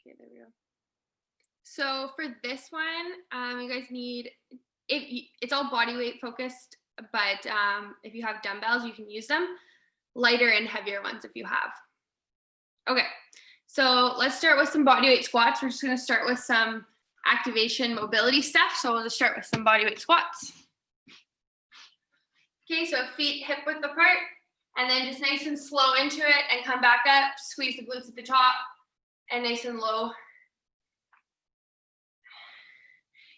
Okay, there we go. So for this one, you guys need, it's all body weight focused, but if you have dumbbells, you can use them. Lighter and heavier ones if you have. Okay, so let's start with some body weight squats. We're just gonna start with some activation mobility stuff. So we'll just start with some body weight squats. Okay, so feet hip width apart, and then just nice and slow into it and come back up, squeeze the glutes at the top, and nice and low.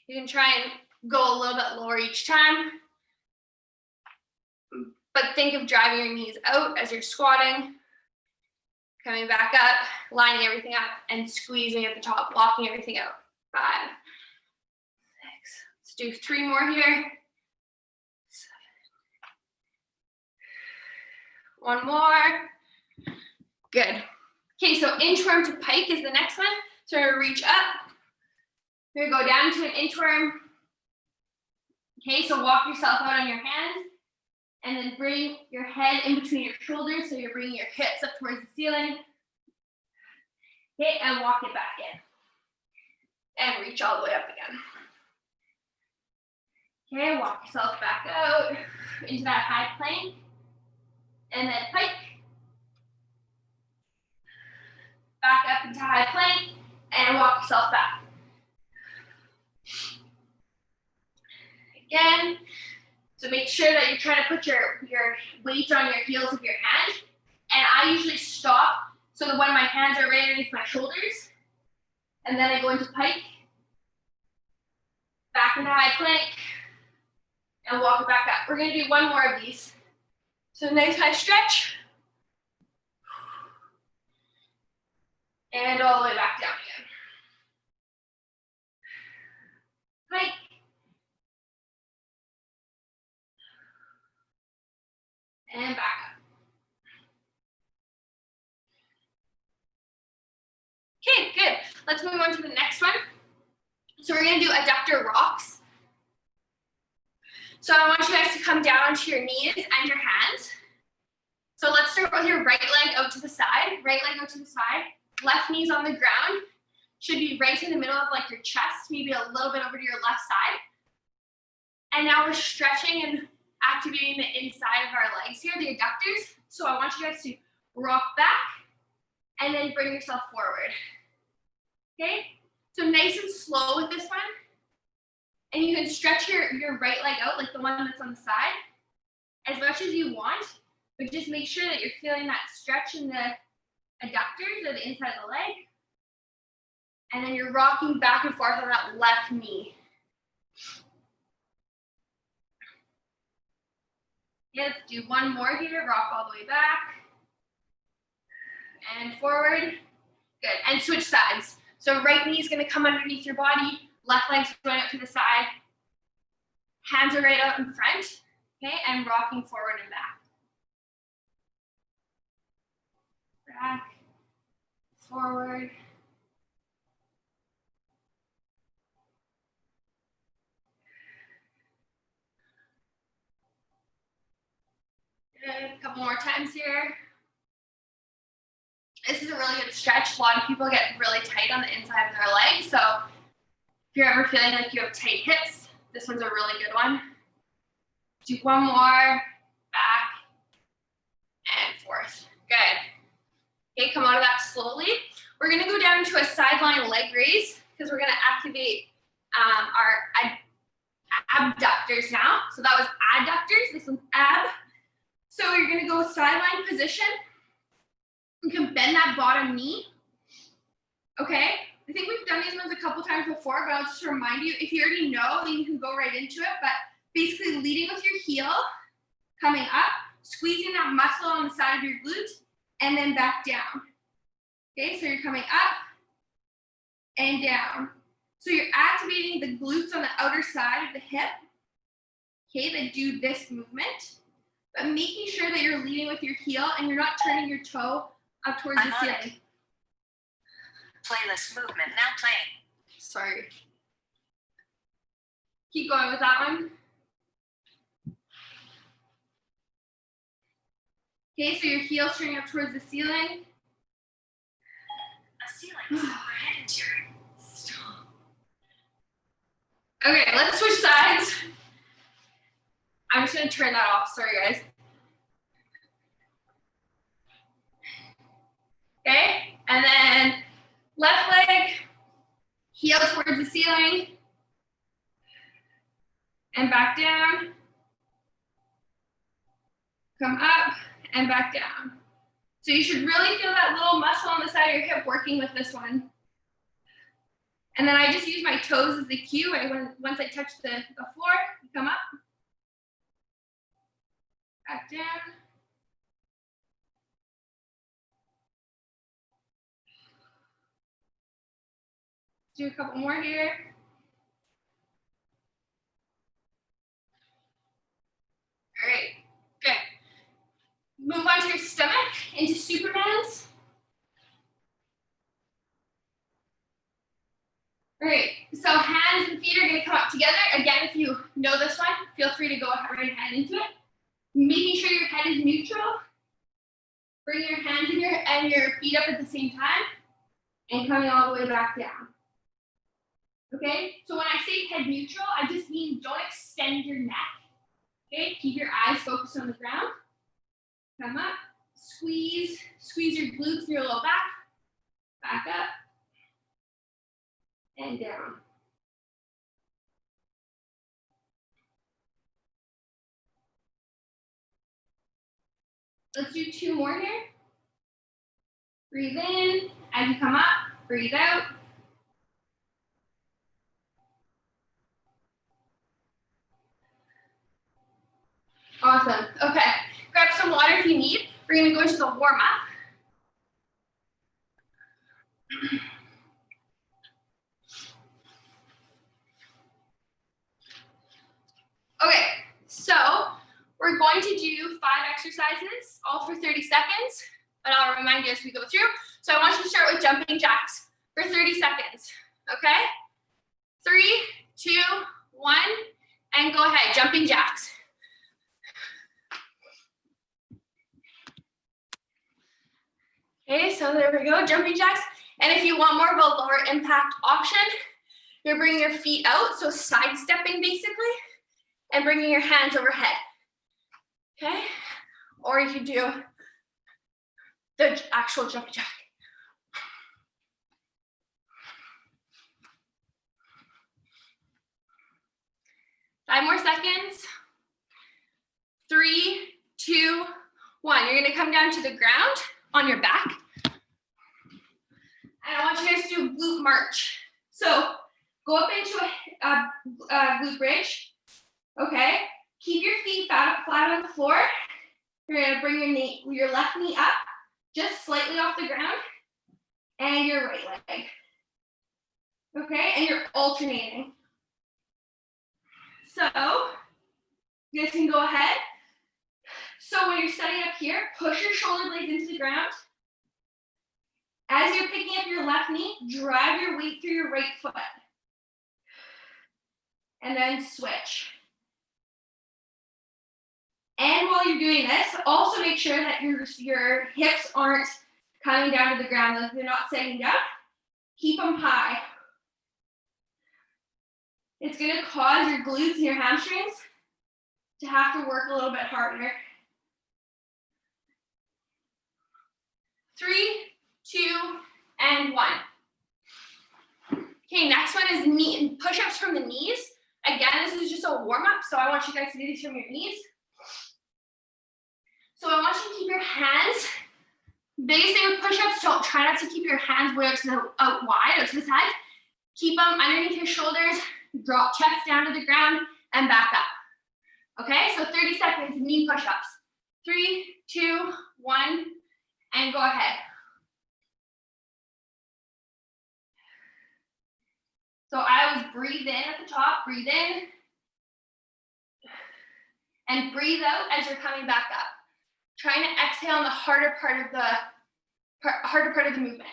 You can try and go a little bit lower each time, but think of driving your knees out as you're squatting, coming back up, lining everything up, and squeezing at the top, locking everything out. 5, 6, let's do 3 more here. 7. 1 more. Good. Okay, so inchworm to pike is the next one. So we're gonna reach up. We're gonna go down to an inchworm. Okay, so walk yourself out on your hands, and then bring your head in between your shoulders, so you're bringing your hips up towards the ceiling. Okay, and walk it back in. And reach all the way up again. Okay, walk yourself back out into that high plank. And then pike. Back up into high plank, and walk yourself back. Again, so make sure that you're trying to put your weight on your heels of your hand. And I usually stop so that when my hands are right underneath my shoulders, and then I go into pike, back into high plank, and walk it back up. We're gonna do 1 more of these. So nice high stretch. And all the way back down again. Pike. And back up. Okay, good. Let's move on to the next one. So we're gonna do adductor rocks. So I want you guys to come down onto your knees and your hands. So let's start with your right leg out to the side. Right leg out to the side. Left knee's on the ground. Should be right in the middle of like your chest, maybe a little bit over to your left side. And now we're stretching and activating the inside of our legs here, the adductors. So I want you guys to rock back and then bring yourself forward. Okay? So nice and slow with this one. And you can stretch your right leg out, like the one that's on the side, as much as you want, but just make sure that you're feeling that stretch in the adductors or the inside of the leg. And then you're rocking back and forth on that left knee. Yeah, let's do 1 more here. Rock all the way back. And forward. Good. And switch sides. So right knee is going to come underneath your body. Left leg's going up to the side. Hands are right out in front. Okay, and rocking forward and back. Back. Forward. Good. A couple more times here. This is a really good stretch. A lot of people get really tight on the inside of their legs. So if you're ever feeling like you have tight hips, this one's a really good one. Do 1 more. Back. And forth. Good. Okay, come out of that slowly. We're going to go down into a sideline leg raise because we're going to activate our abductors now. So that was adductors. This one's ab. So you're going to go sideline position. You can bend that bottom knee. Okay. I think we've done these ones a couple times before, but I'll just remind you, if you already know, then you can go right into it. But basically leading with your heel, coming up, squeezing that muscle on the side of your glute, and then back down. Okay, so you're coming up and down. So you're activating the glutes on the outer side of the hip, okay, that do this movement, but making sure that you're leading with your heel and you're not turning your toe up towards the ceiling. Playlist movement now playing. Sorry. Keep going with that one. Okay, so your heel's turning up towards the ceiling. A ceiling is overhead Okay, let's switch sides. I'm just gonna turn that off, sorry guys. Okay, and then left leg, heel towards the ceiling, and back down. Come up and back down. So you should really feel that little muscle on the side of your hip working with this one. And then I just use my toes as the cue. Once I touch the floor, you come up, back down. Do a couple more here. All right, good. Move onto your stomach into Supermans. All right, so hands and feet are gonna come up together. Again, if you know this one, feel free to go right ahead into it. Making sure your head is neutral. Bring your hands and your feet up at the same time and coming all the way back down. Okay, so when I say head neutral, I just mean don't extend your neck. Okay, keep your eyes focused on the ground. Come up, squeeze your glutes and your low back up, and down. Let's do 2 more here. Breathe in, as you come up, breathe out. Awesome, okay. Grab some water if you need. We're gonna go into the warm up. Okay, so we're going to do 5 exercises, all for 30 seconds, but I'll remind you as we go through. So I want you to start with jumping jacks for 30 seconds, okay? 3, 2, 1, and go ahead, jumping jacks. Okay, so there we go, jumping jacks. And if you want more of a lower impact option, you're bringing your feet out, so sidestepping basically, and bringing your hands overhead, okay? Or you could do the actual jumping jack. Five more seconds. 3, 2, 1. You're gonna come down to the ground on your back. And I want you guys to do a glute march. So go up into a glute bridge, okay? Keep your feet flat on the floor. You're gonna bring your left knee up, just slightly off the ground, and your right leg, okay? And you're alternating. So you guys can go ahead. So when you're setting up here, push your shoulder blades into the ground. As you're picking up your left knee, drive your weight through your right foot. And then switch. And while you're doing this, also make sure that your hips aren't coming down to the ground, like they're not sitting down. Keep them high. It's gonna cause your glutes and your hamstrings to have to work a little bit harder. 3, 2, and 1. Okay, next one is knee push-ups from the knees. Again, this is just a warm-up, so I want you guys to do these from your knees. So I want you to keep your hands, biggest thing with push-ups, try not to keep your hands way out wide or to the side. Keep them underneath your shoulders, drop chest down to the ground, and back up. Okay, so 30 seconds, knee push-ups. 3, 2, 1, and go ahead. So I always breathe in at the top, breathe in, and breathe out as you're coming back up. Trying to exhale on the harder part of the movement.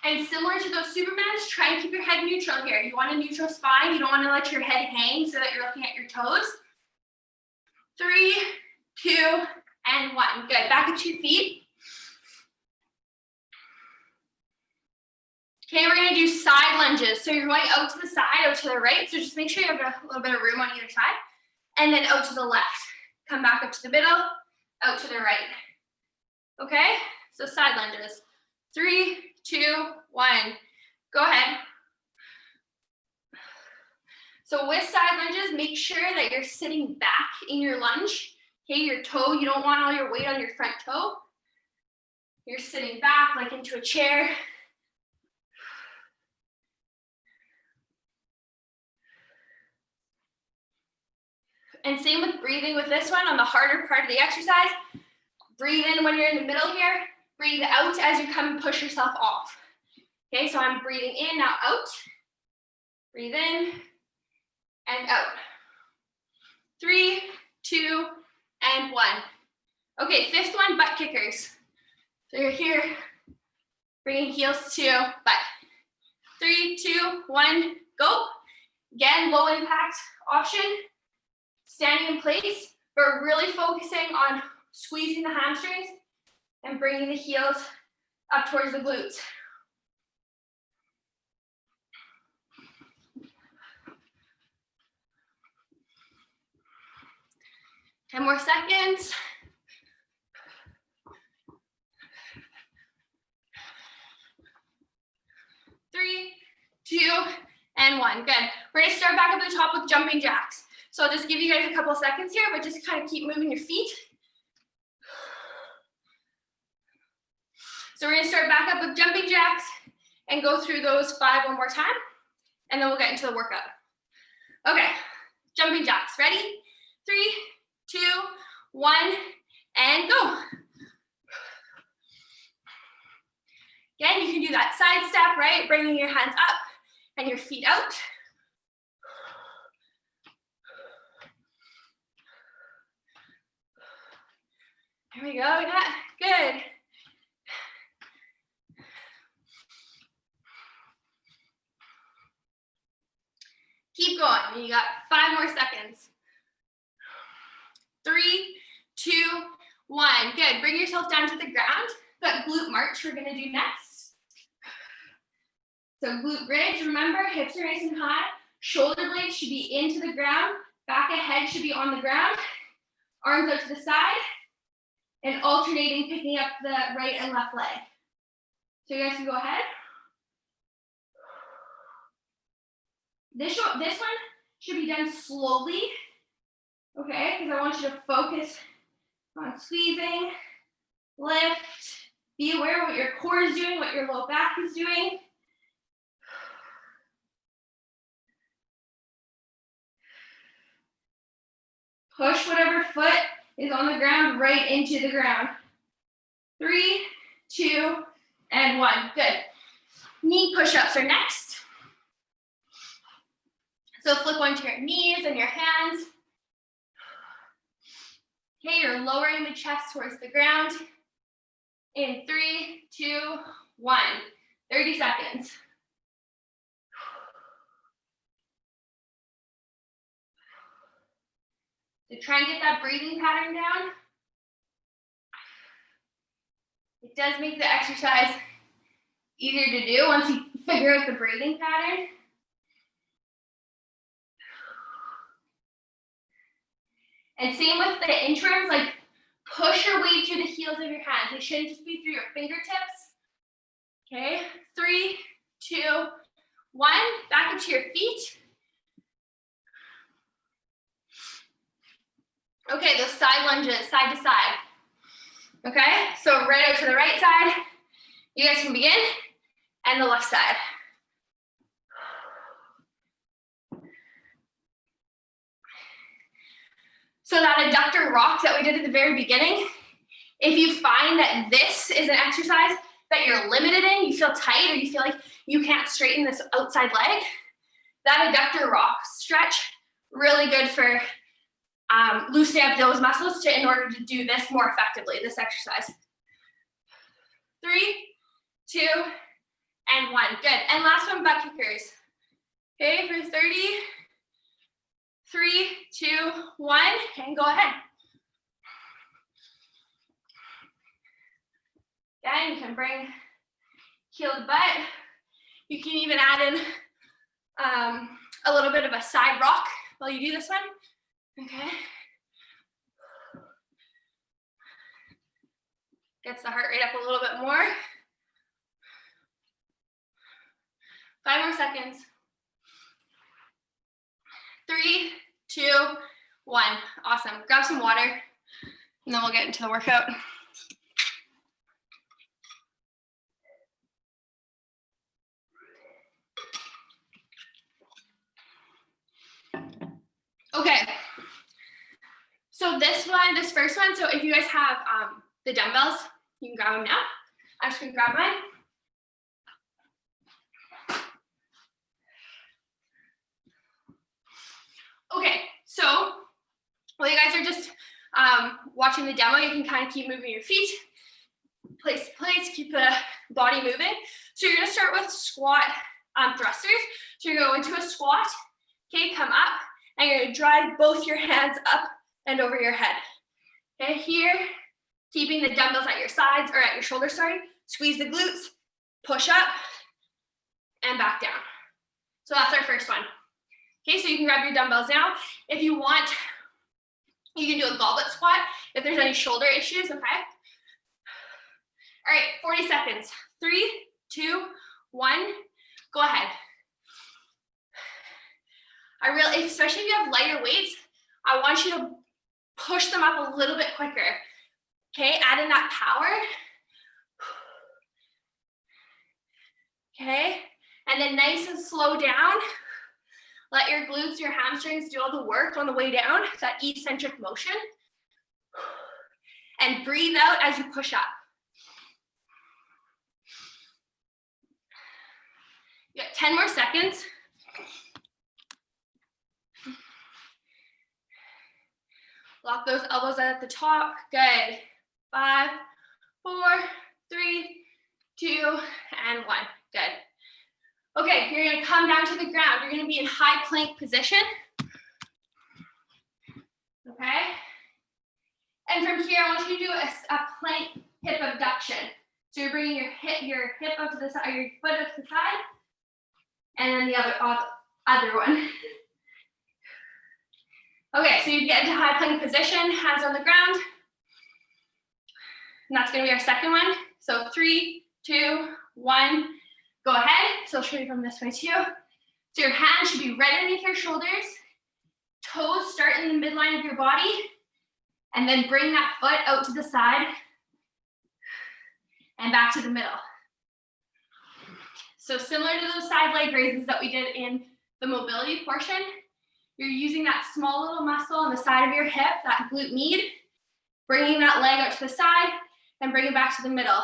And similar to those Supermans, try and keep your head neutral here. You want a neutral spine. You don't want to let your head hang so that you're looking at your toes. 3, 2, and 1. Good. Back up to your feet. Okay, we're gonna do side lunges. So you're going out to the side, out to the right. So just make sure you have a little bit of room on either side. And then out to the left. Come back up to the middle, out to the right. Okay, so side lunges. 3, 2, 1. Go ahead. So with side lunges, make sure that you're sitting back in your lunge. Okay, your toe, you don't want all your weight on your front toe. You're sitting back like into a chair. And same with breathing with this one on the harder part of the exercise. Breathe in when you're in the middle here. Breathe out as you come and push yourself off. Okay, so I'm breathing in, now out. Breathe in and out. 3, 2, and 1. Okay, fifth one, butt kickers. So you're here, bringing heels to butt. 3, 2, 1, go. Again, low impact option. Standing in place, but really focusing on squeezing the hamstrings and bringing the heels up towards the glutes. Ten more seconds. Three, 2, and 1. Good. We're gonna start back up at the top with jumping jacks. So I'll just give you guys a couple of seconds here, but just kind of keep moving your feet. So we're gonna start back up with jumping jacks and go through those 5 one more time, and then we'll get into the workout. Okay, jumping jacks. Ready? 3, 2, 1, and go. Again, you can do that side step, right? Bringing your hands up and your feet out. There we go, yeah, good. Keep going, you got 5 more seconds. 3, 2, 1, good. Bring yourself down to the ground. That glute march we're gonna do next. So glute bridge, remember, hips are nice and high. Shoulder blades should be into the ground. Back of head should be on the ground. Arms out to the side. And alternating, picking up the right and left leg. So you guys can go ahead. This one should be done slowly, okay? Because I want you to focus on squeezing, lift, be aware of what your core is doing, what your low back is doing. Push whatever foot is on the ground right into the ground. 3, 2, and 1. Good. Knee push-ups are next. So flip onto your knees and your hands. Okay, you're lowering the chest towards the ground. In 3, 2, 1. 30 seconds. So try and get that breathing pattern down. It does make the exercise easier to do once you figure out the breathing pattern. And same with the interims, like push your way through the heels of your hands. It shouldn't just be through your fingertips. Okay, 3, 2, 1, back up to your feet. Okay, those side lunges, side to side. Okay, so right out to the right side. You guys can begin, and the left side. So that adductor rock that we did at the very beginning, if you find that this is an exercise that you're limited in, you feel tight, or you feel like you can't straighten this outside leg, that adductor rock stretch, really good for loosening up those muscles in order to do this more effectively, this exercise. 3, 2, and 1. Good. And last one, butt kickers. Okay, for 30, 3, 2, 1, and go ahead. Again, you can bring heel to butt. You can even add in a little bit of a side rock while you do this one, okay? Gets the heart rate up a little bit more. 5 more seconds. 3, 2, 1. Awesome. Grab some water, and then we'll get into the workout. Okay. So this first one, so if you guys have the dumbbells, you can grab them now. I'm just gonna grab mine. Okay, so while you guys are just watching the demo, you can kind of keep moving your feet, place to place, keep the body moving. So you're gonna start with squat thrusters. So you're gonna go into a squat, okay, come up, and you're gonna drive both your hands up and over your head. Okay, here, keeping the dumbbells at your sides, or at your shoulders, sorry. Squeeze the glutes, push up, and back down. So that's our first one. Okay, so you can grab your dumbbells now. If you want, you can do a goblet squat if there's any shoulder issues, okay? All right, 40 seconds. 3, 2, 1, go ahead. Especially if you have lighter weights, I want you to push them up a little bit quicker. Okay, add in that power. Okay, and then nice and slow down. Let your glutes, your hamstrings do all the work on the way down, that eccentric motion. And breathe out as you push up. You got 10 more seconds. Lock those elbows out at the top. Good. 5, 4, 3, 2, and 1. Good. Okay, you're gonna come down to the ground. You're gonna be in high plank position. Okay? And from here, I want you to do a plank hip abduction. So you're bringing your hip up to the side, or your foot up to the side, and then the other one. Okay, so you get into high plank position, hands on the ground. And that's gonna be our second one. So 3, 2, 1, go ahead. So I'll show you from this way too. So your hands should be right underneath your shoulders. Toes start in the midline of your body. And then bring that foot out to the side and back to the middle. So similar to those side leg raises that we did in the mobility portion, you're using that small little muscle on the side of your hip, that glute med, bringing that leg out to the side and bring it back to the middle.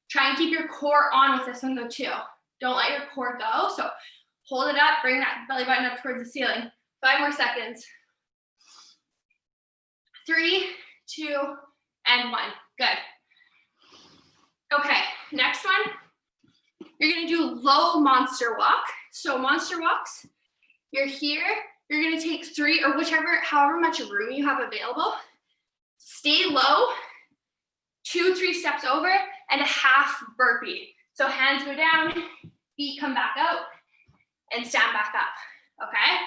Try and keep your core on with this one though too. Don't let your core go. So hold it up, bring that belly button up towards the ceiling. 5 more seconds. 3, 2, and 1. Good. Okay, next one. You're gonna do low monster walk. So monster walks, you're here, you're gonna take 3 or however much room you have available. Stay low, 2, 3 steps over, and a half burpee. So hands go down, feet come back out, and stand back up, okay?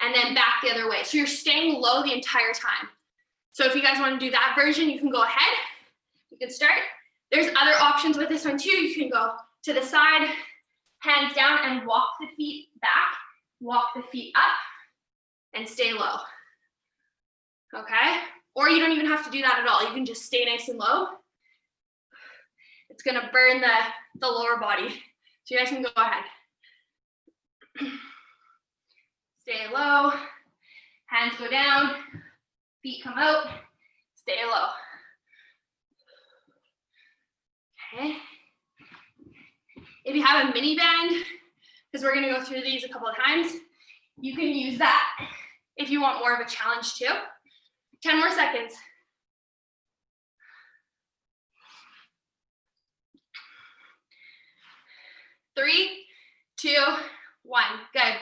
And then back the other way. So you're staying low the entire time. So if you guys want to do that version, you can go ahead. You can start. There's other options with this one too. You can go to the side, hands down, and walk the feet back, walk the feet up, and stay low, okay? Or you don't even have to do that at all. You can just stay nice and low. It's gonna burn the lower body. So you guys can go ahead. Stay low, hands go down, feet come out, stay low. Okay. If you have a mini band, because we're gonna go through these a couple of times, you can use that if you want more of a challenge too. 10 more seconds. 3, 2, 1, good.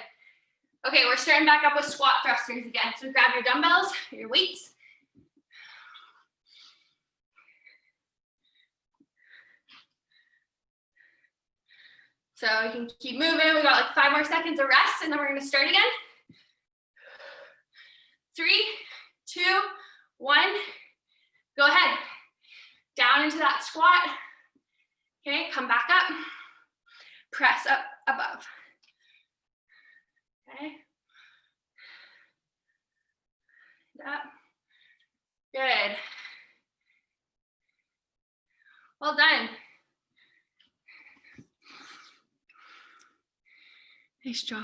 Okay, we're starting back up with squat thrusters again. So grab your dumbbells, your weights. So you can keep moving. We got like 5 more seconds of rest, and then we're gonna start again. 3, 2, 1. Go ahead. Down into that squat. Okay, come back up. Press up above. Okay. Up. Good. Well done. Nice job.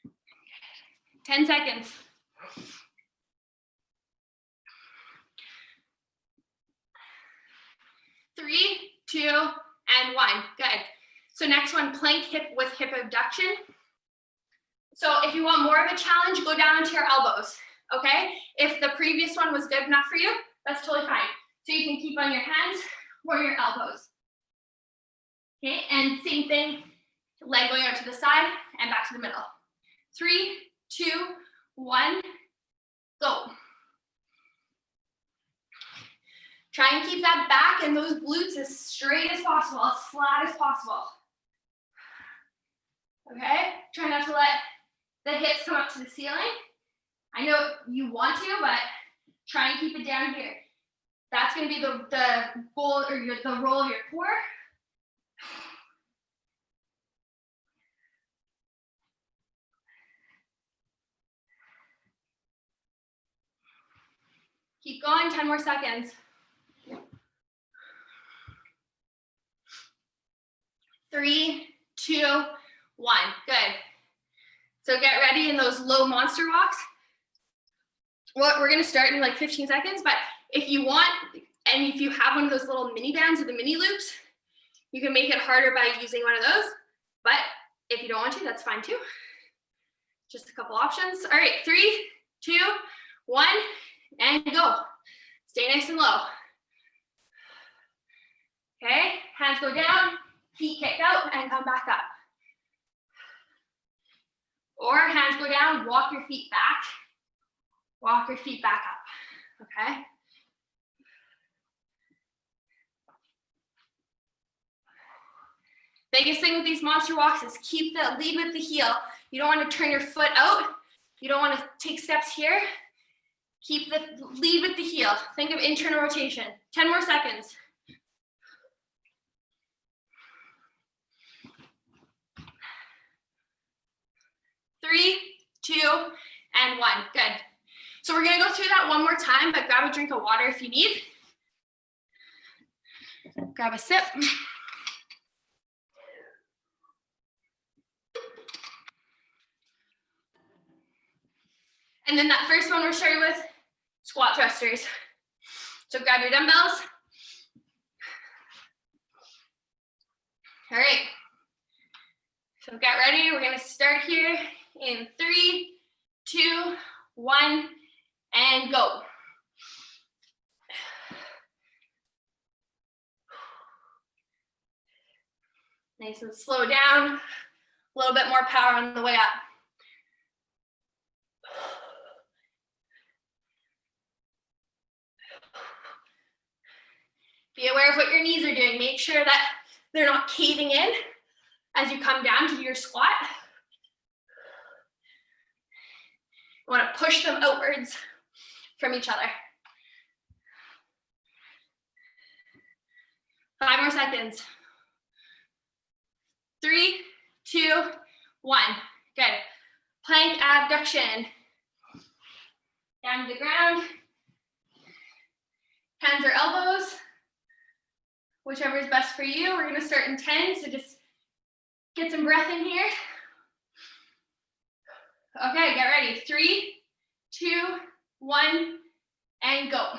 Good. 10 seconds. 3, 2, and 1. Good. So next one, plank hip with hip abduction. So if you want more of a challenge, go down onto your elbows, okay? If the previous one was good enough for you, that's totally fine. So you can keep on your hands or your elbows. Okay, and same thing, leg going out to the side and back to the middle. 3, 2, 1, go. Try and keep that back and those glutes as straight as possible, as flat as possible. Okay, try not to let the hips come up to the ceiling. I know you want to, but try and keep it down here. That's going to be the goal or the role of your core. Keep going, 10 more seconds. 3, 2, 1, good. So get ready in those low monster walks. Well, we're gonna start in like 15 seconds, but if you want, and if you have one of those little mini bands or the mini loops, you can make it harder by using one of those, but if you don't want to, that's fine too. Just a couple options. All right, 3, 2, 1, and go. Stay nice and low. Okay, hands go down, feet kick out, and come back up. Or hands go down, walk your feet back. Walk your feet back up, okay? Biggest thing with these monster walks is keep the lead with the heel. You don't want to turn your foot out. You don't want to take steps here. Keep the lead with the heel. Think of internal rotation. 10 more seconds. 3, 2, and 1. Good. So we're gonna go through that one more time, but grab a drink of water if you need. Grab a sip. And then that first one we're starting with, squat thrusters. So grab your dumbbells. All right. So get ready. We're gonna start here in 3, 2, 1, and go. Nice and slow down. A little bit more power on the way up. Be aware of what your knees are doing. Make sure that they're not caving in as you come down to do your squat. You want to push them outwards from each other. 5 more seconds. 3, 2, 1. Good. Plank abduction. Down to the ground. Hands or elbows. Whichever is best for you. We're going to start in 10, so just get some breath in here. Okay, get ready. 3, 2, 1, and go.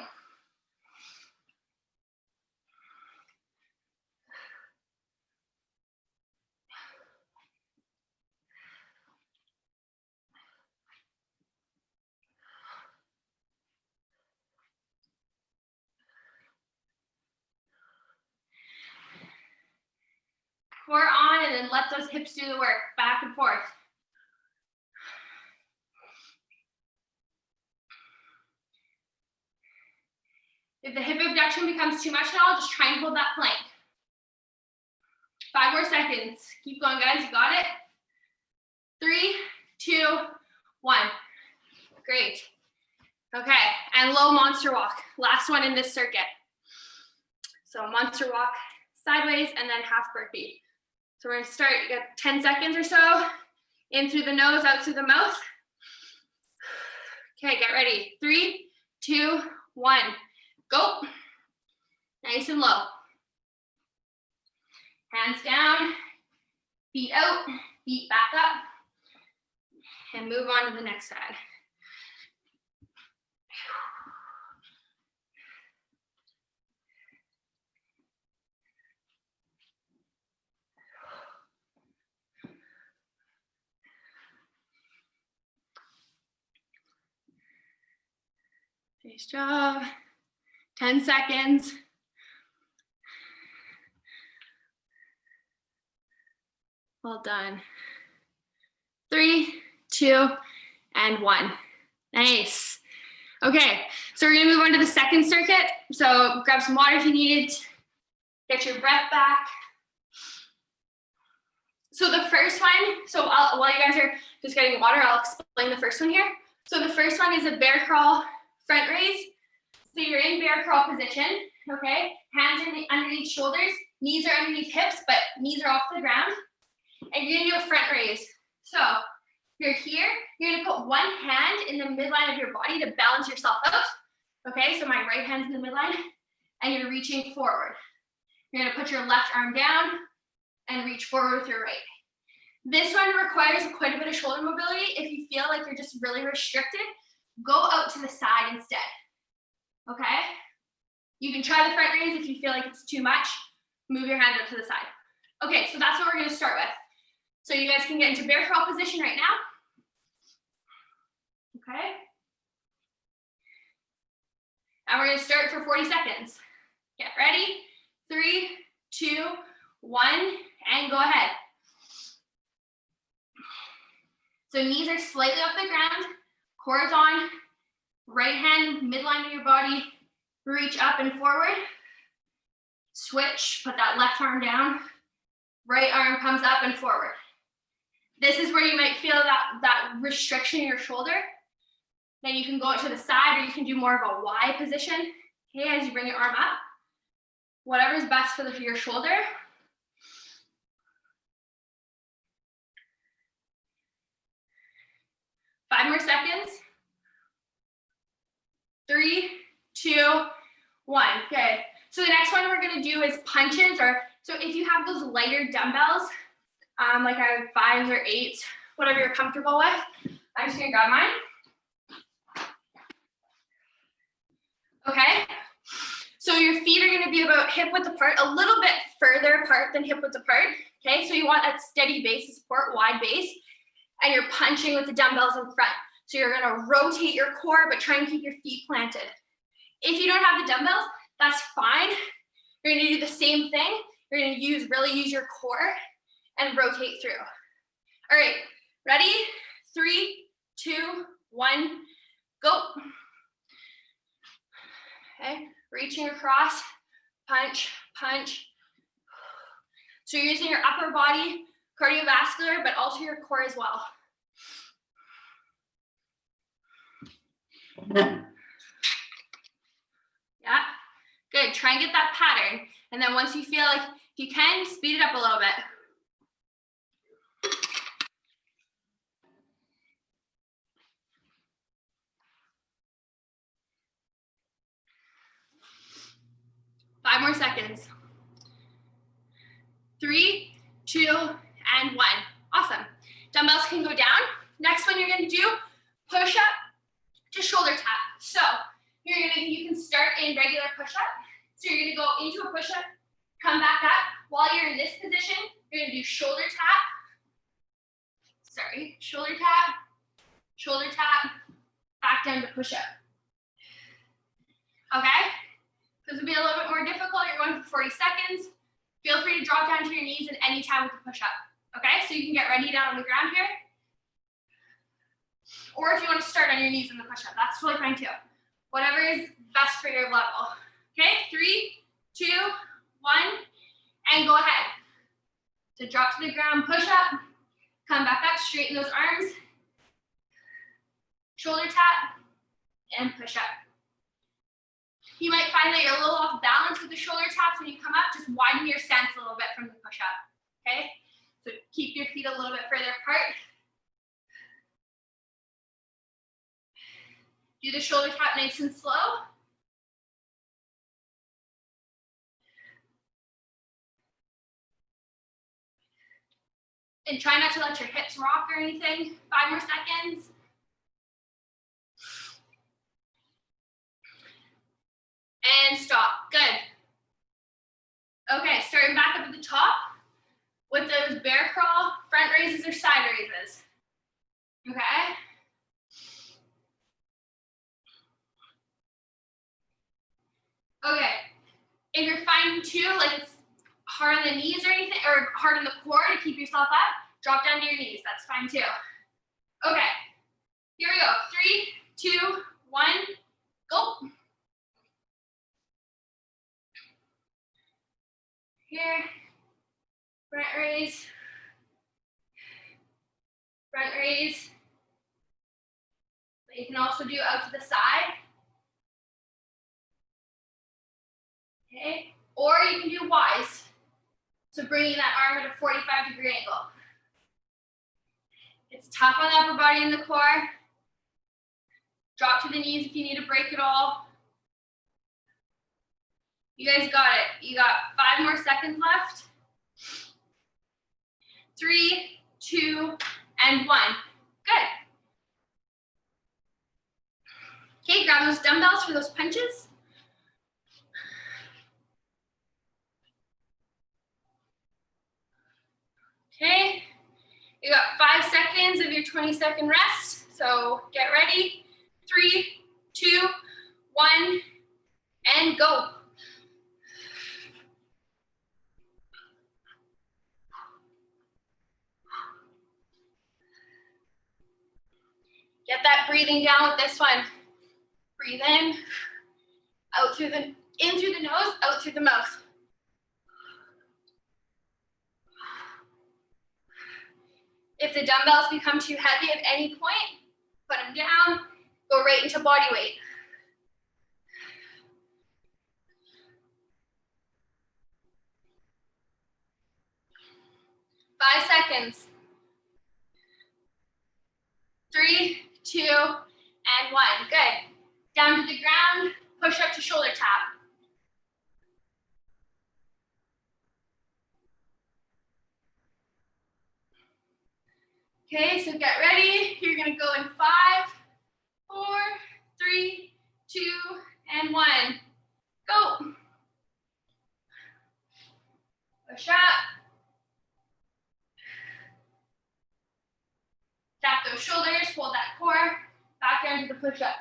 Core on, and then let those hips do the work, back and forth. If the hip abduction becomes too much now, just try and hold that plank. 5 more seconds. Keep going, guys. You got it. 3, 2, 1. Great. Okay, and low monster walk. Last one in this circuit. So monster walk sideways and then half burpee. So we're gonna start, you got 10 seconds or so. In through the nose, out through the mouth. Okay, get ready. 3, 2, 1. Go. Nice and low. Hands down, feet out, feet back up, and move on to the next side. Nice job. 10 seconds. Well done. 3, 2, and 1. Nice. Okay, so we're gonna move on to the second circuit. So grab some water if you need. Get your breath back. So the first one, so while you guys are just getting water, I'll explain the first one here. So the first one is a bear crawl front raise. So you're in bear crawl position, okay? Hands are underneath shoulders, knees are underneath hips, but knees are off the ground. And you're gonna do a front raise. So you're here, you're gonna put one hand in the midline of your body to balance yourself out. Okay, so my right hand's in the midline, and you're reaching forward. You're gonna put your left arm down and reach forward with your right. This one requires quite a bit of shoulder mobility. If you feel like you're just really restricted, go out to the side instead, okay? You can try the front raise if you feel like it's too much. Move your hand out to the side. Okay, so that's what we're gonna start with. So you guys can get into bear crawl position right now. Okay? And we're gonna start for 40 seconds. Get ready. 3, 2, 1, and go ahead. So knees are slightly off the ground, core is on, right hand midline of your body, reach up and forward. Switch, put that left arm down, right arm comes up and forward. This is where you might feel that restriction in your shoulder. Then you can go out to the side, or you can do more of a Y position, okay, as you bring your arm up. Whatever is best for your shoulder. Five more seconds. 3, 2, 1. Good. So the next one we're gonna do is punches, or so if you have those lighter dumbbells, like I have 5s or 8s, whatever you're comfortable with. I'm just gonna grab mine. Okay. So your feet are gonna be about hip width apart, a little bit further apart than hip width apart. Okay, so you want that steady base to support, wide base, and you're punching with the dumbbells in front. So you're gonna rotate your core, but try and keep your feet planted. If you don't have the dumbbells, that's fine. You're gonna do the same thing. You're gonna really use your core and rotate through. All right, ready? 3, 2, 1, go. Okay, reaching across, punch, punch. So you're using your upper body, cardiovascular, but also your core as well. Yeah, good. Try and get that pattern. And then once you feel like you can, speed it up a little bit. Five more seconds. 3, 2, and 1. Awesome. Dumbbells can go down. Next one you're gonna do, push up to shoulder tap. So you can start in regular push up. So you're gonna go into a push up, come back up. While you're in this position, you're gonna do shoulder tap. Sorry, shoulder tap, back down to push up. Okay? This will be a little bit more difficult. You're going for 40 seconds. Feel free to drop down to your knees at any time with the push up. Okay, so you can get ready down on the ground here. Or if you want to start on your knees in the push up, that's totally fine too. Whatever is best for your level. Okay, 3, 2, 1, and go ahead. So drop to the ground, push up, come back up, straighten those arms, shoulder tap, and push up. You might find that you're a little off balance with the shoulder taps when you come up. Just widen your stance a little bit from the push up, okay? So keep your feet a little bit further apart. Do the shoulder tap nice and slow. And try not to let your hips rock or anything. 5 more seconds. And stop. Good. Okay, starting back up at the top with those bear crawl, front raises or side raises. Okay? Okay. If you're finding too, like it's hard on the knees or anything, or hard on the core to keep yourself up, drop down to your knees. That's fine too. Okay. Here we go. 3, 2, 1, go. Here, front raise, but you can also do out to the side, okay? Or you can do Y's, so bringing that arm at a 45-degree angle. It's tough on the upper body and the core. Drop to the knees if you need to break it all. You guys got it. You got 5 more seconds left. 3, 2, and 1. Good. Okay, grab those dumbbells for those punches. Okay, you got 5 seconds of your 20-second rest, so get ready. 3, 2, 1, and go. Get that breathing down with this one. Breathe in, out through the, in through the nose, out through the mouth. If the dumbbells become too heavy at any point, put them down, go right into body weight. Five seconds. 3, 2, and 1. Good. Down to the ground, push up to shoulder tap. Okay, so get ready. You're gonna go in 5, 4, 3, 2, and 1. Go. Push up. Tap those shoulders, hold that core, back down to the push up.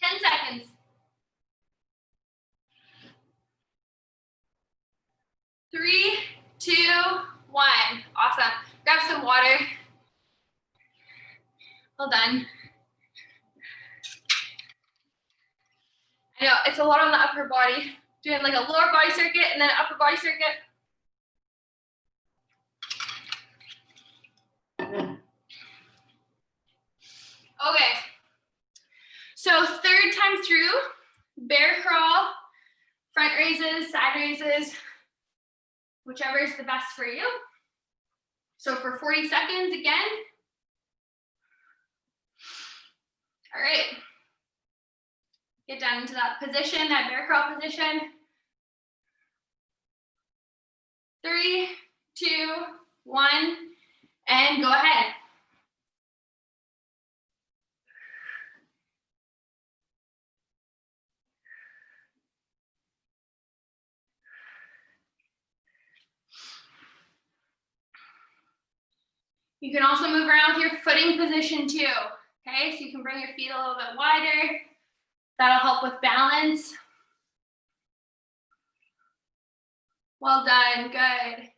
Ten seconds. 3, 2, 1. Awesome. Grab some water. Well done. I know, it's a lot on the upper body. Doing like a lower body circuit and then an upper body circuit. Okay. So 3rd time through, bear crawl, front raises, side raises, whichever is the best for you. So for 40 seconds again. All right. Get down into that position, that bear crawl position. 3, 2, 1, and go ahead. You can also move around with your footing position too, Okay, so you can bring your feet a little bit wider. That'll help with balance. Well done, good.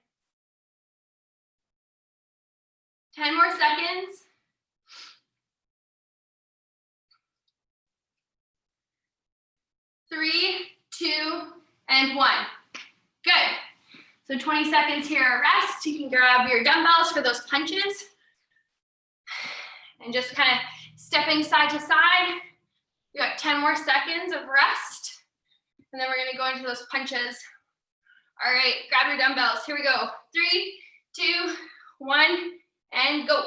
10 more seconds. 3, 2, and 1. Good. So 20 seconds here, rest. You can grab your dumbbells for those punches. And just kind of stepping side to side. You got 10 more seconds of rest. And then we're gonna go into those punches. All right, grab your dumbbells. Here we go. 3, 2, 1, and go.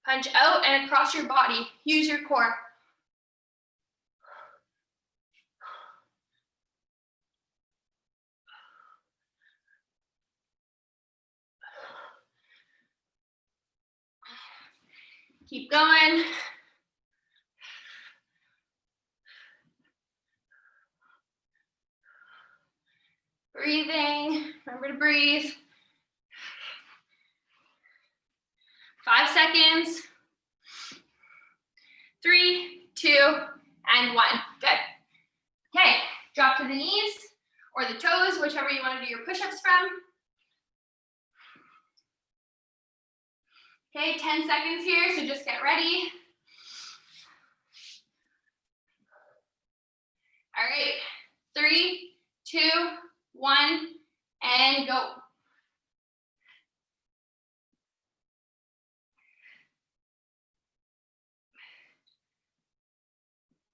Punch out and across your body. Use your core. Keep going. Breathing, remember to breathe. 5 seconds. 3, 2, and 1. Good. Okay, drop to the knees or the toes, whichever you want to do your push-ups from. Okay, 10 seconds here, so just get ready. All right, 3, 2, 1, and go.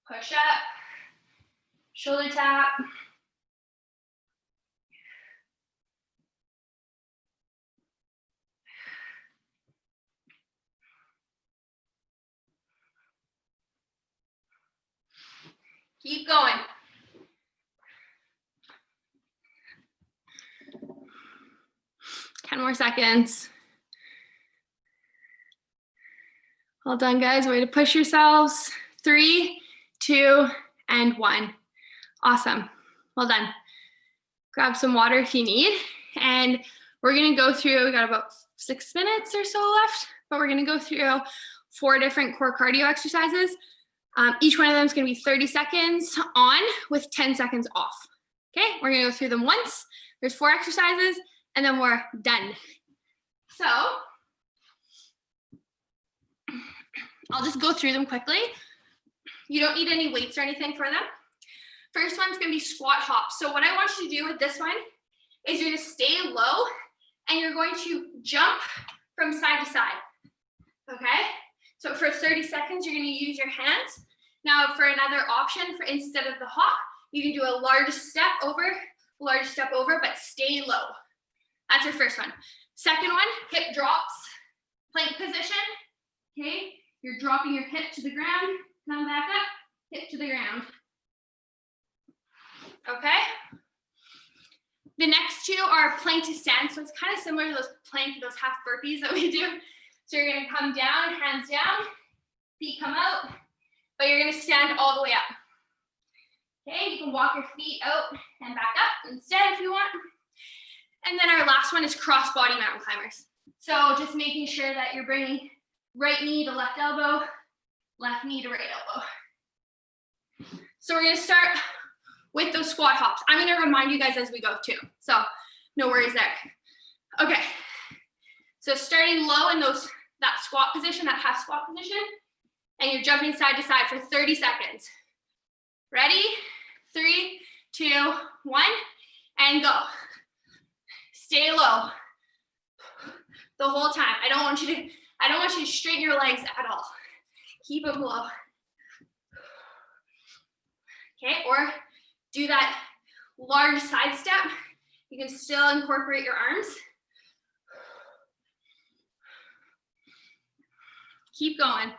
Push up, shoulder tap. Keep going. Ten more seconds. Well done, guys. Way to push yourselves. 3, 2, and 1. Awesome. Well done. Grab some water if you need. And we're going to go through, we got about 6 minutes or so left, but we're going to go through 4 different core cardio exercises. Each one of them is going to be 30 seconds on with 10 seconds off. Okay, we're going to go through them once. There's 4 exercises, and then we're done. So I'll just go through them quickly. You don't need any weights or anything for them. First one's going to be squat hops. So what I want you to do with this one is you're going to stay low, and you're going to jump from side to side. Okay? So for 30 seconds, you're going to use your hands. Now for another option, for instead of the hop, you can do a large step over, but stay low. That's your first one. Second one, hip drops, plank position. Okay, you're dropping your hip to the ground, come back up, hip to the ground. Okay. The next 2 are plank to stand. So it's kind of similar to those half burpees that we do. So you're going to come down, hands down, feet come out, but you're going to stand all the way up. Okay, you can walk your feet out and back up instead if you want. And then our last one is cross body mountain climbers. So just making sure that you're bringing right knee to left elbow, left knee to right elbow. So we're going to start with those squat hops. I'm going to remind you guys as we go too. So no worries there. Okay. So starting low in that squat position, that half squat position, and you're jumping side to side for 30 seconds. Ready? 3, 2, 1, and go. Stay low the whole time. I don't want you to straighten your legs at all. Keep them low. Okay, or do that large side step. You can still incorporate your arms. Keep going.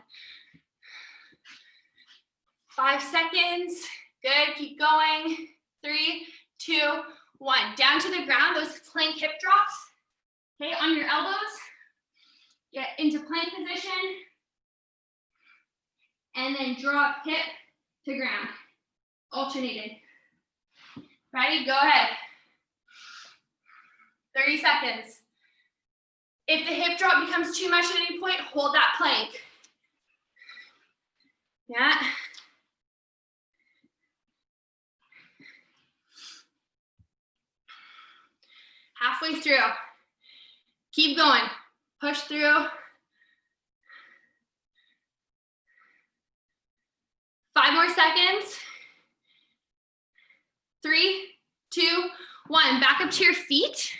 5 seconds. Good, keep going. 3, 2, 1. Down to the ground, those plank hip drops. Okay, on your elbows. Get into plank position. And then drop hip to ground. Alternating. Ready? Go ahead. 30 seconds. If the hip drop becomes too much at any point, hold that plank. Yeah. Halfway through. Keep going. Push through. 5 more seconds. 3, 2, 1. Back up to your feet.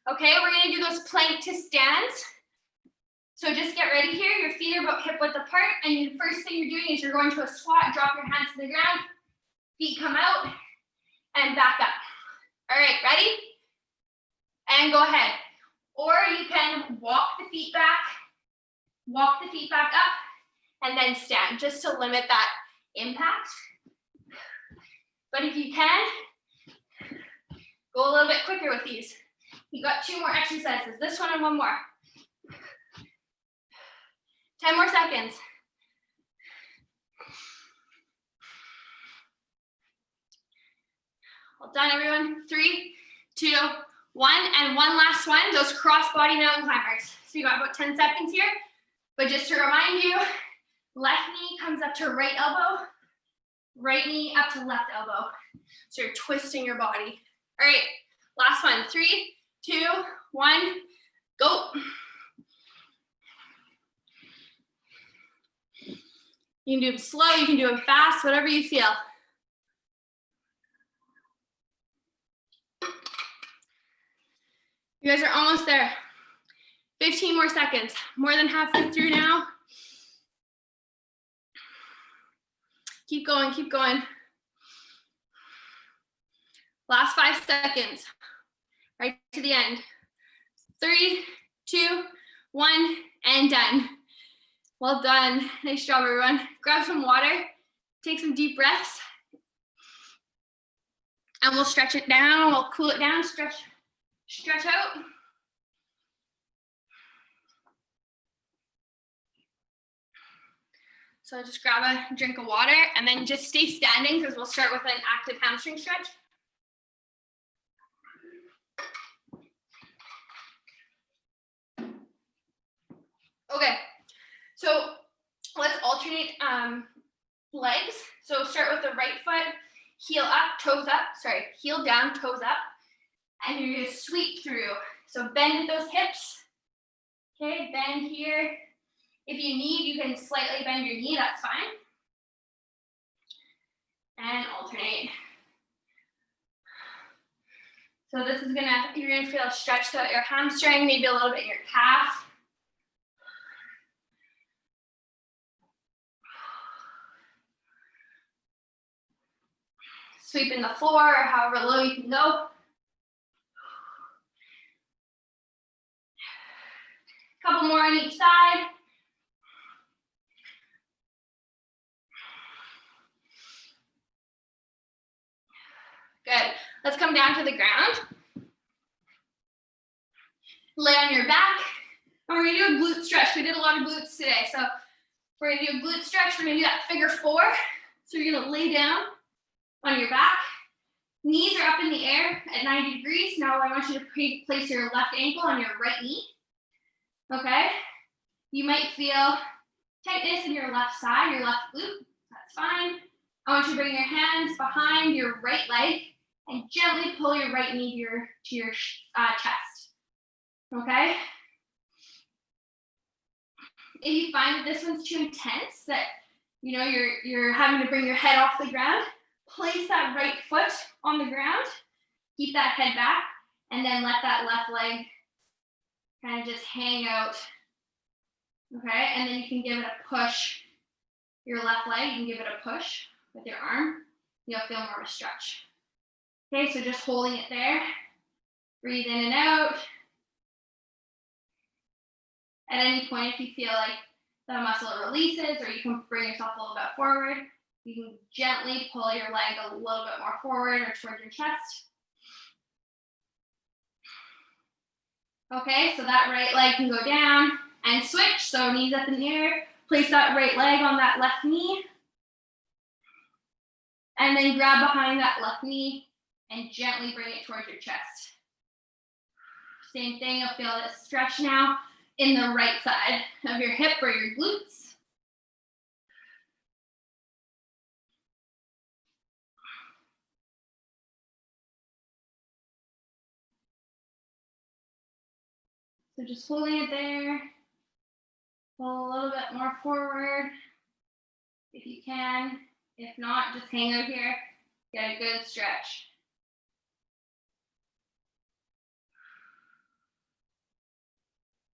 Okay, we're gonna do those plank to stands. So just get ready here. Your feet are about hip width apart, and the first thing you're doing is you're going to a squat, drop your hands to the ground, feet come out, and back up. All right, ready? And go ahead. Or you can walk the feet back up, and then stand, just to limit that impact. But if you can, go a little bit quicker with these. You got 2 more exercises, this one and 1 more. 10 more seconds. Well done, everyone. 3, 2, 1, and one last one, those cross-body mountain climbers. So you got about 10 seconds here, but just to remind you, left knee comes up to right elbow, right knee up to left elbow. So you're twisting your body. All right, last one. 3, 2, 1, go. You can do them slow, you can do them fast, whatever you feel. You guys are almost there. 15 more seconds, more than halfway through now. Keep going, keep going. Last 5 seconds, right to the end. 3, 2, 1, and done. Well done, nice job everyone. Grab some water, take some deep breaths, and we'll stretch it down, we'll cool it down, stretch out. So just grab a drink of water and then just stay standing because we'll start with an active hamstring stretch. Okay, so let's alternate legs. So start with the right foot, heel up, toes up, heel down, toes up, and you're gonna sweep through. So bend at those hips, okay, bend here. If you need, you can slightly bend your knee, that's fine. And alternate. So this is you're gonna feel a stretch throughout your hamstring, maybe a little bit in your calf. Sweeping the floor, or however low you can go. Couple more on each side. Good. Let's come down to the ground. Lay on your back. And we're gonna do a glute stretch. We did a lot of glutes today. So we're gonna do a glute stretch. We're gonna do that figure 4. So you're gonna lay down on your back. Knees are up in the air at 90 degrees. Now I want you to place your left ankle on your right knee. Okay? You might feel tightness in your left side, your left glute. That's fine. I want you to bring your hands behind your right leg and gently pull your right knee to your chest. Okay? If you find that this one's too intense, that you're having to bring your head off the ground, place that right foot on the ground, keep that head back, and then let that left leg kind of just hang out. Okay, and then you can give it a push. Your left leg, you can give it a push with your arm. You'll feel more of a stretch. Okay, so just holding it there. Breathe in and out. At any point, if you feel like the muscle releases or you can bring yourself a little bit forward, you can gently pull your leg a little bit more forward or towards your chest. Okay, so that right leg can go down and switch. So knees up in the air, place that right leg on that left knee. And then grab behind that left knee and gently bring it towards your chest. Same thing, you'll feel this stretch now in the right side of your hip or your glutes. So just holding it there. Pull a little bit more forward if you can. If not, just hang out here. Get a good stretch.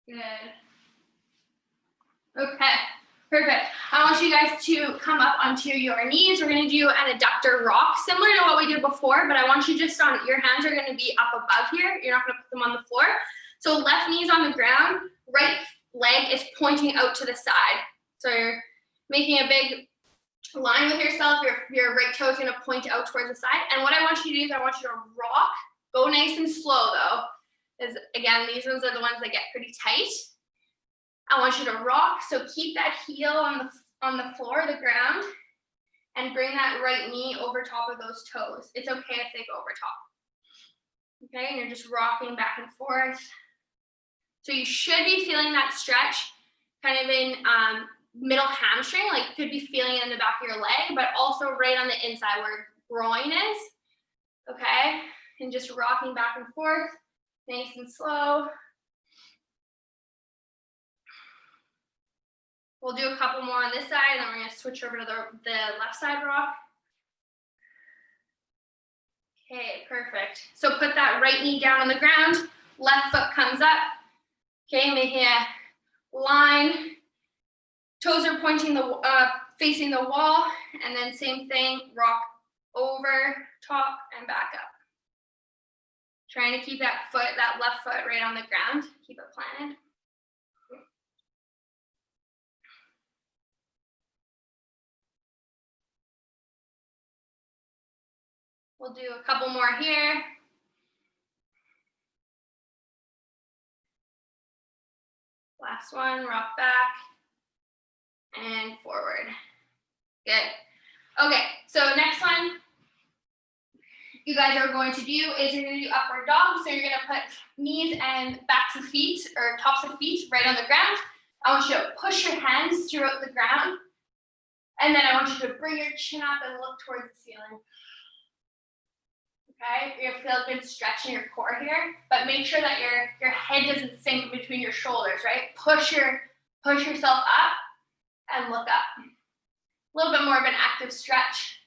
Good. Okay, perfect. I want you guys to come up onto your knees. We're going to do an adductor rock, similar to what we did before, but I want you just on, your hands are going to be up above here. You're not going to put them on the floor. So left knee's on the ground, right leg is pointing out to the side. So you're making a big line with yourself. Your right toe is going to point out towards the side. And what I want you to do is I want you to rock. Go nice and slow though, because again, these ones are the ones that get pretty tight. I want you to rock. So keep that heel on the floor, the ground, and bring that right knee over top of those toes. It's okay if they go over top. Okay, and you're just rocking back and forth. So you should be feeling that stretch kind of in middle hamstring, like you could be feeling it in the back of your leg, but also right on the inside where groin is. Okay, and just rocking back and forth, nice and slow. We'll do a couple more on this side, and then we're going to switch over to the left side rock. Okay, perfect. So put that right knee down on the ground, left foot comes up. Okay, making a line. Toes are pointing facing the wall, and then same thing, rock over, top, and back up. Trying to keep that left foot right on the ground. Keep it planted. We'll do a couple more here. Last one, rock back and forward. Good. Okay, so next one you guys are going to do is you're going to do upward dog. So you're going to put knees and backs of feet or tops of feet right on the ground. I want you to push your hands throughout the ground. And then I want you to bring your chin up and look towards the ceiling. Okay, you're gonna feel a good stretch in your core here, but make sure that your head doesn't sink between your shoulders, right? Push yourself up and look up. A little bit more of an active stretch.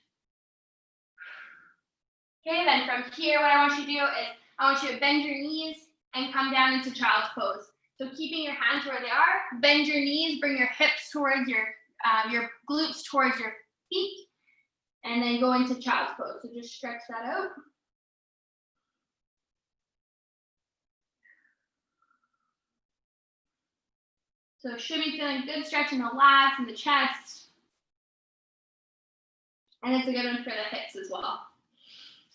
Okay, then from here, what I want you to do is I want you to bend your knees and come down into child's pose. So keeping your hands where they are, bend your knees, bring your hips towards your glutes towards your feet, and then go into child's pose. So just stretch that out. So should be feeling good stretch in the lats and the chest. And it's a good one for the hips as well.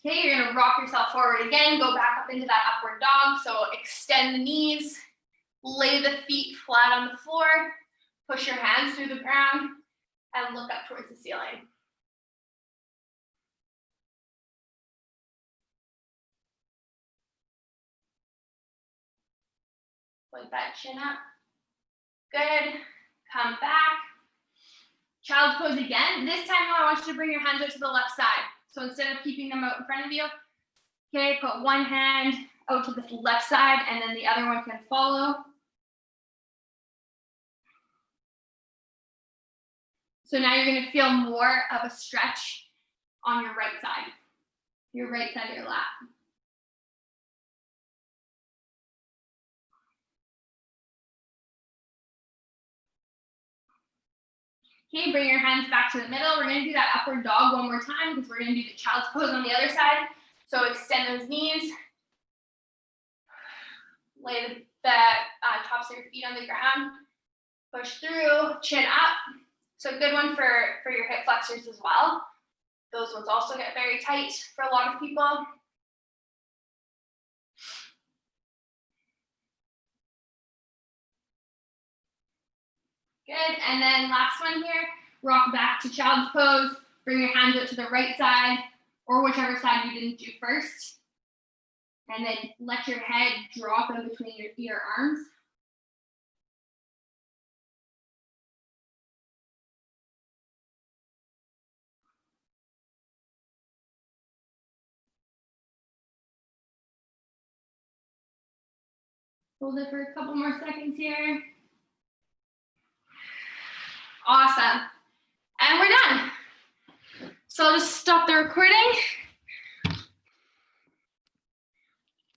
Okay, you're gonna rock yourself forward again, go back up into that upward dog. So extend the knees, lay the feet flat on the floor, push your hands through the ground, and look up towards the ceiling. Put that chin up. Good. Come back. Child's pose again. This time I want you to bring your hands out to the left side. So instead of keeping them out in front of you, okay, put one hand out to the left side and then the other one can follow. So now you're going to feel more of a stretch on your right side of your lat. Okay, bring your hands back to the middle. We're going to do that upward dog one more time because we're going to do the child's pose on the other side. So extend those knees. Lay the tops of your feet on the ground. Push through, chin up. So a good one for your hip flexors as well. Those ones also get very tight for a lot of people. Good, and then last one here, rock back to child's pose, bring your hands out to the right side, or whichever side you didn't do first. And then let your head drop in between your arms. Hold it for a couple more seconds here. Awesome. And we're done. So I'll just stop the recording.